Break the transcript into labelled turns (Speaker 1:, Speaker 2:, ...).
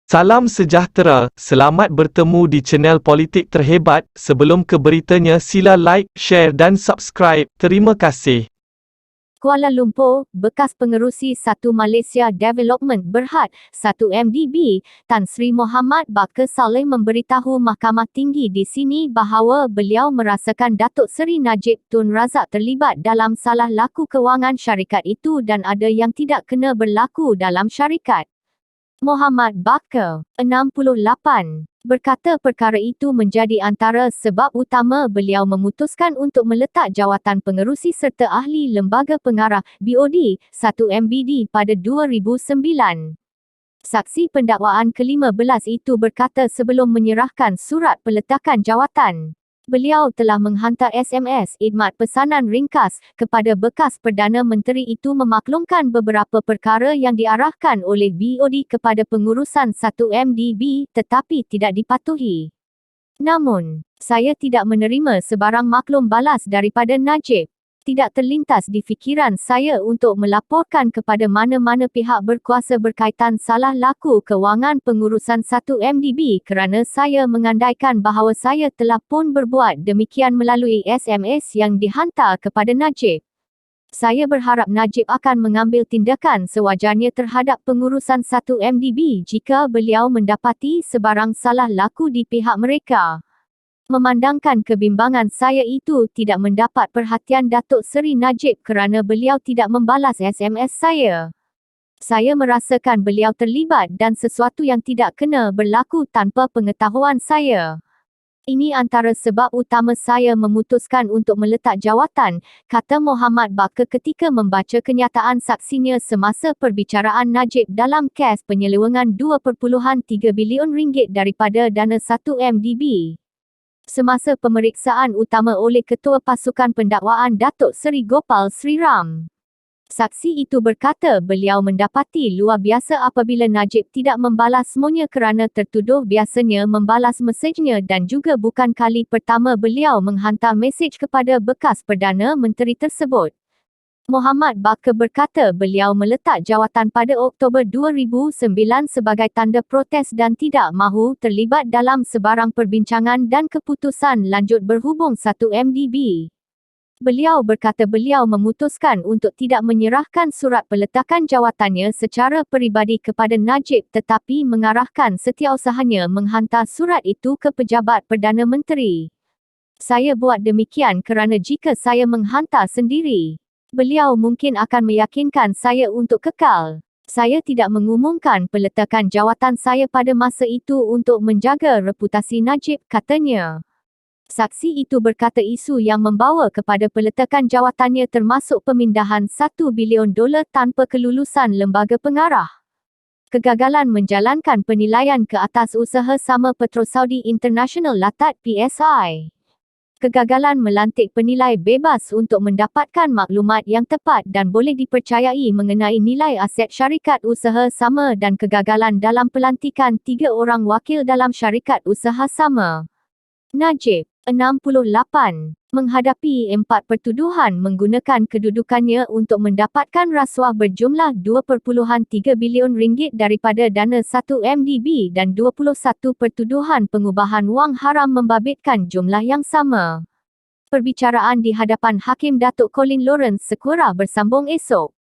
Speaker 1: Salam sejahtera, selamat bertemu di channel politik terhebat. Sebelum ke beritanya sila like, share dan subscribe. Terima kasih.
Speaker 2: Kuala Lumpur, bekas pengerusi Satu Malaysia Development Berhad, 1MDB, Tan Sri Mohamad Bakar Saleh memberitahu Mahkamah Tinggi di sini bahawa beliau merasakan Datuk Seri Najib Tun Razak terlibat dalam salah laku kewangan syarikat itu dan ada yang tidak kena berlaku dalam syarikat. Mohamad Bakar, 68, berkata perkara itu menjadi antara sebab utama beliau memutuskan untuk meletak jawatan pengerusi serta ahli lembaga pengarah BOD 1MBD pada 2009. Saksi pendakwaan ke-15 itu berkata sebelum menyerahkan surat peletakan jawatan, beliau telah menghantar SMS idmat pesanan ringkas kepada bekas Perdana Menteri itu memaklumkan beberapa perkara yang diarahkan oleh BOD kepada pengurusan 1MDB tetapi tidak dipatuhi. Namun, saya tidak menerima sebarang maklum balas daripada Najib. Tidak terlintas di fikiran saya untuk melaporkan kepada mana-mana pihak berkuasa berkaitan salah laku kewangan pengurusan 1MDB kerana saya mengandaikan bahawa saya telah pun berbuat demikian melalui SMS yang dihantar kepada Najib. Saya berharap Najib akan mengambil tindakan sewajarnya terhadap pengurusan 1MDB jika beliau mendapati sebarang salah laku di pihak mereka. Memandangkan kebimbangan saya itu tidak mendapat perhatian Datuk Seri Najib kerana beliau tidak membalas SMS saya. Saya merasakan beliau terlibat dan sesuatu yang tidak kena berlaku tanpa pengetahuan saya. Ini antara sebab utama saya memutuskan untuk meletak jawatan, kata Mohamad Bakar ketika membaca kenyataan saksinya semasa perbicaraan Najib dalam kes penyelewengan RM2.3 bilion daripada dana 1MDB. Semasa pemeriksaan utama oleh Ketua Pasukan Pendakwaan Datuk Seri Gopal Sri Ram. Saksi itu berkata beliau mendapati luar biasa apabila Najib tidak membalas semuanya kerana tertuduh biasanya membalas mesejnya dan juga bukan kali pertama beliau menghantar mesej kepada bekas Perdana Menteri tersebut. Mohamad Bakar berkata beliau meletak jawatan pada Oktober 2009 sebagai tanda protes dan tidak mahu terlibat dalam sebarang perbincangan dan keputusan lanjut berhubung 1MDB. Beliau berkata beliau memutuskan untuk tidak menyerahkan surat peletakan jawatannya secara peribadi kepada Najib tetapi mengarahkan setiausahanya menghantar surat itu ke pejabat Perdana Menteri. Saya buat demikian kerana jika saya menghantar sendiri, beliau mungkin akan meyakinkan saya untuk kekal. Saya tidak mengumumkan peletakan jawatan saya pada masa itu untuk menjaga reputasi Najib, katanya. Saksi itu berkata isu yang membawa kepada peletakan jawatannya termasuk pemindahan $1 bilion tanpa kelulusan lembaga pengarah. Kegagalan menjalankan penilaian ke atas usaha sama Petrosaudi International Latat PSI. Kegagalan melantik penilai bebas untuk mendapatkan maklumat yang tepat dan boleh dipercayai mengenai nilai aset syarikat usaha sama dan kegagalan dalam pelantikan 3 orang wakil dalam syarikat usaha sama. Najib, 68, menghadapi 4 pertuduhan menggunakan kedudukannya untuk mendapatkan rasuah berjumlah RM2.3 bilion daripada dana 1MDB dan 21 pertuduhan pengubahan wang haram membabitkan jumlah yang sama. Perbicaraan di hadapan Hakim Datuk Colin Lawrence Sekurah bersambung esok.